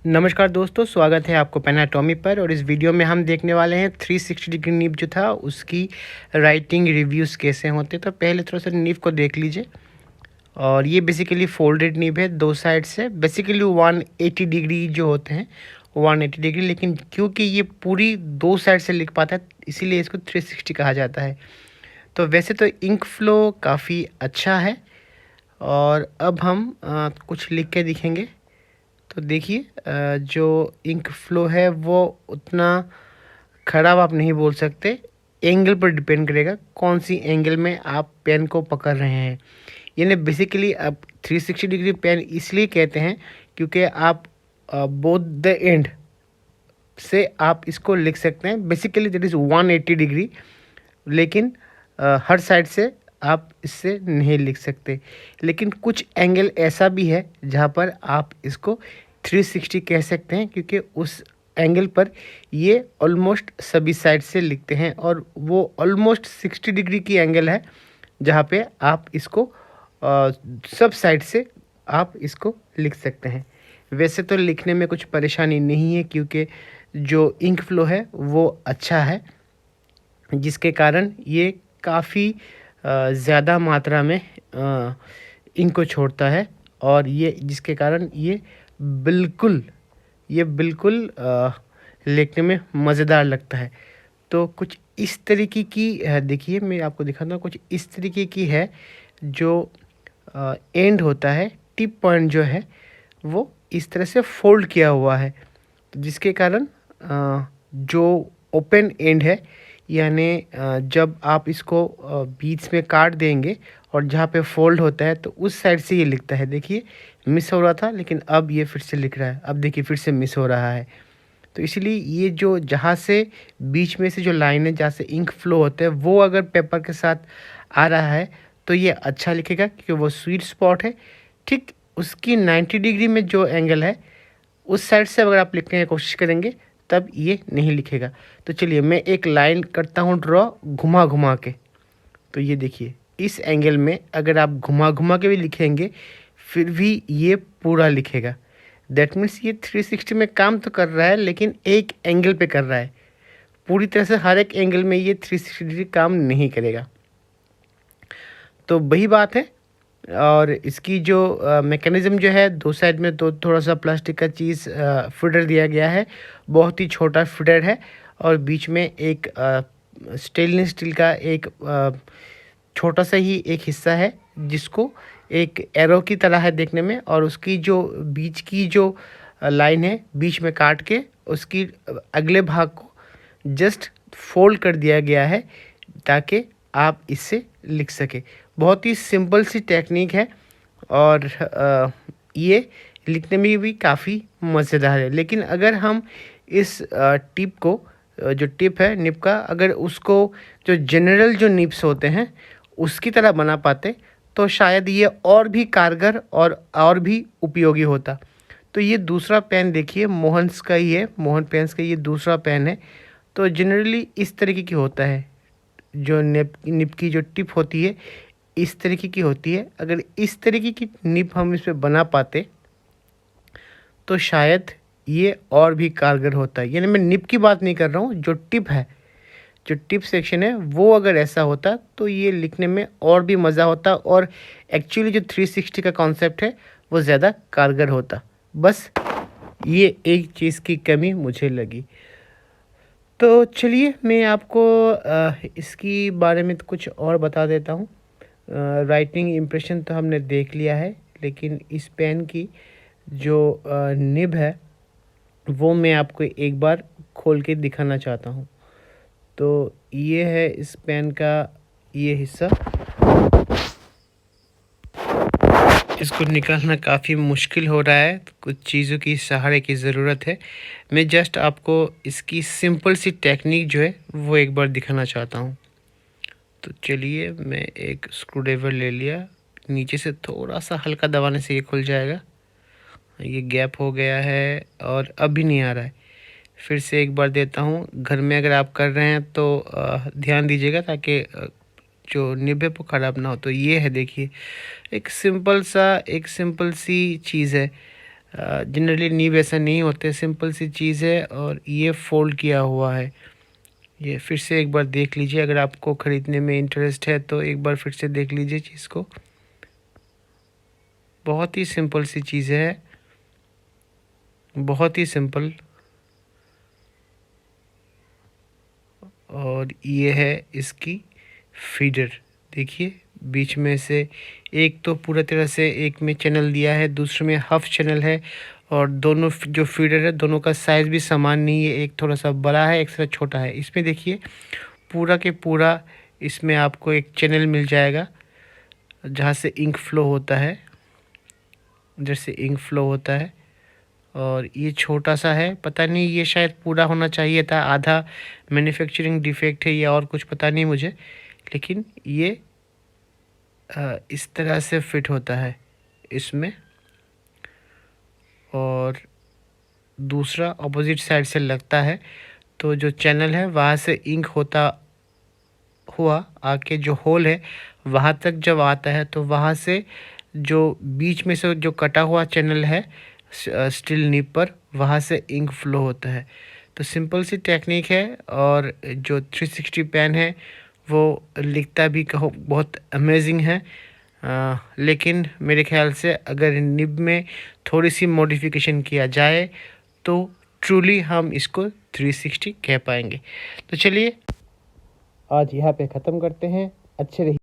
नमस्कार दोस्तों, स्वागत है आपको पेनाटॉमी पर। और इस वीडियो में हम देखने वाले हैं 360 डिग्री निब जो था उसकी राइटिंग रिव्यूज़ कैसे होते। तो पहले थोड़ा सा निब को देख लीजिए। और ये बेसिकली फोल्डेड निब है दो साइड से। बेसिकली 180 डिग्री जो होते हैं 180 डिग्री, लेकिन क्योंकि ये पूरी दो साइड से लिख पाता है इसीलिए इसको 360 कहा जाता है। तो वैसे तो इंक फ्लो काफ़ी अच्छा है। और अब हम कुछ लिख के दिखेंगे। तो देखिए, जो इंक फ्लो है वो उतना ख़राब आप नहीं बोल सकते। एंगल पर डिपेंड करेगा कौन सी एंगल में आप पेन को पकड़ रहे हैं। यानी बेसिकली आप 360 डिग्री पेन इसलिए कहते हैं क्योंकि आप बोथ द एंड से आप इसको लिख सकते हैं। बेसिकली दैट इज़ 180 डिग्री, लेकिन हर साइड से आप इससे नहीं लिख सकते। लेकिन कुछ एंगल ऐसा भी है जहाँ पर आप इसको 360 कह सकते हैं, क्योंकि उस एंगल पर ये ऑलमोस्ट सभी साइड से लिखते हैं। और वो ऑलमोस्ट 60 डिग्री की एंगल है जहाँ पे आप इसको सब साइड से आप इसको लिख सकते हैं। वैसे तो लिखने में कुछ परेशानी नहीं है क्योंकि जो इंक फ्लो है वो अच्छा है, जिसके कारण ये काफ़ी ज़्यादा मात्रा में इंक को छोड़ता है। और ये जिसके कारण बिल्कुल ये बिल्कुल लिखने में मज़ेदार लगता है। तो कुछ इस तरीके की देखिए, मैं आपको दिखाता हूँ। कुछ इस तरीके की है जो एंड होता है, टिप पॉइंट जो है वो इस तरह से फोल्ड किया हुआ है, जिसके कारण जो ओपन एंड है, यानी जब आप इसको बीच में काट देंगे और जहाँ पे फोल्ड होता है तो उस साइड से ये लिखता है। देखिए, मिस हो रहा था लेकिन अब ये फिर से लिख रहा है। अब देखिए फिर से मिस हो रहा है। तो इसलिए ये जो जहाँ से बीच में से जो लाइन है जहाँ से इंक फ्लो होता है वो अगर पेपर के साथ आ रहा है तो ये अच्छा लिखेगा क्योंकि वो स्वीट स्पॉट है। ठीक उसकी 90 डिग्री में जो एंगल है उस साइड से अगर आप लिखने की कोशिश करेंगे तब ये नहीं लिखेगा। तो चलिए मैं एक लाइन करता हूँ ड्रॉ घुमा घुमा के। तो ये देखिए, इस एंगल में अगर आप घुमा घुमा के भी लिखेंगे फिर भी ये पूरा लिखेगा। दैट मीन्स ये 360 में काम तो कर रहा है लेकिन एक एंगल पे कर रहा है। पूरी तरह से हर एक एंगल में ये 360 डिग्री काम नहीं करेगा। तो वही बात है। और इसकी जो मैकेनिज़्म जो है, दो साइड में तो थोड़ा सा प्लास्टिक का चीज़ फीडर दिया गया है। बहुत ही छोटा फीडर है और बीच में एक स्टेनलेस स्टील का एक छोटा सा ही एक हिस्सा है जिसको एक एरो की तरह है देखने में। और उसकी जो बीच की जो लाइन है बीच में काट के उसकी अगले भाग को जस्ट फोल्ड कर दिया गया है ताकि आप इससे लिख सके। बहुत ही सिंपल सी टेक्निक है और ये लिखने में भी काफ़ी मज़ेदार है। लेकिन अगर हम इस टिप को जो टिप है निब का, अगर उसको जो जनरल जो निब्स होते हैं उसकी तरह बना पाते तो शायद ये और भी कारगर और भी उपयोगी होता। तो ये दूसरा पेन देखिए, मोहन्स का ही है, मोहन पेन्स का ये दूसरा पेन है। तो जनरली इस तरीके की होता है, जो निब की जो टिप होती है इस तरीके की होती है। अगर इस तरीके की निब हम इस पर बना पाते तो शायद ये और भी कारगर होता है। यानी मैं निब की बात नहीं कर रहा हूँ, जो टिप है, जो टिप सेक्शन है वो अगर ऐसा होता तो ये लिखने में और भी मज़ा होता और एक्चुअली जो 360 का कॉन्सेप्ट है वो ज़्यादा कारगर होता। बस ये एक चीज़ की कमी मुझे लगी। तो चलिए मैं आपको इसकी बारे में कुछ और बता देता हूँ। राइटिंग इम्प्रेशन तो हमने देख लिया है, लेकिन इस पेन की जो निब है वो मैं आपको एक बार खोल के दिखाना चाहता हूँ। तो ये है इस पेन का ये हिस्सा। इसको निकालना काफ़ी मुश्किल हो रहा है, कुछ चीज़ों की सहारे की ज़रूरत है। मैं जस्ट आपको इसकी सिंपल सी टेक्निक जो है वो एक बार दिखाना चाहता हूँ। तो चलिए मैं एक स्क्रूड्राइवर ले लिया, नीचे से थोड़ा सा हल्का दबाने से ये खुल जाएगा। ये गैप हो गया है और अभी नहीं आ रहा है। फिर से एक बार देता हूँ। घर में अगर आप कर रहे हैं तो ध्यान दीजिएगा ताकि जो निब है वो ख़राब ना हो। तो ये है देखिए, एक सिंपल सी चीज़ है जनरली नीब ऐसा नहीं होते, सिंपल सी चीज़ है और ये फोल्ड किया हुआ है। ये फिर से एक बार देख लीजिए, अगर आपको ख़रीदने में इंटरेस्ट है तो एक बार फिर से देख लीजिए चीज़ को। बहुत ही सिंपल सी चीज़ है, बहुत ही सिंपल। और ये है इसकी फीडर, देखिए बीच में से एक तो पूरा तरह से एक में चैनल दिया है, दूसरे में हाफ चैनल है। और दोनों जो फीडर है दोनों का साइज़ भी समान नहीं है, एक थोड़ा सा बड़ा है, एक थोड़ा छोटा है। इसमें देखिए पूरा के पूरा इसमें आपको एक चैनल मिल जाएगा जहाँ से इंक फ्लो होता है, जैसे इंक फ्लो होता है। और ये छोटा सा है, पता नहीं ये शायद पूरा होना चाहिए था, आधा मैन्युफैक्चरिंग डिफेक्ट है या और कुछ पता नहीं मुझे, लेकिन ये इस तरह से फिट होता है इसमें। और दूसरा अपोजिट साइड से लगता है, तो जो चैनल है वहाँ से इंक होता हुआ आके जो होल है वहाँ तक जब आता है तो वहाँ से जो बीच में से जो कटा हुआ चैनल है स्टील निब पर, वहाँ से इंक फ्लो होता है। तो सिंपल सी टेक्निक है। और जो 360 पेन है वो लिखता भी कहो बहुत अमेजिंग है। लेकिन मेरे ख्याल से अगर निब में थोड़ी सी मॉडिफिकेशन किया जाए तो ट्रूली हम इसको 360 कह पाएंगे। तो चलिए आज यहाँ पे ख़त्म करते हैं। अच्छे रहिए।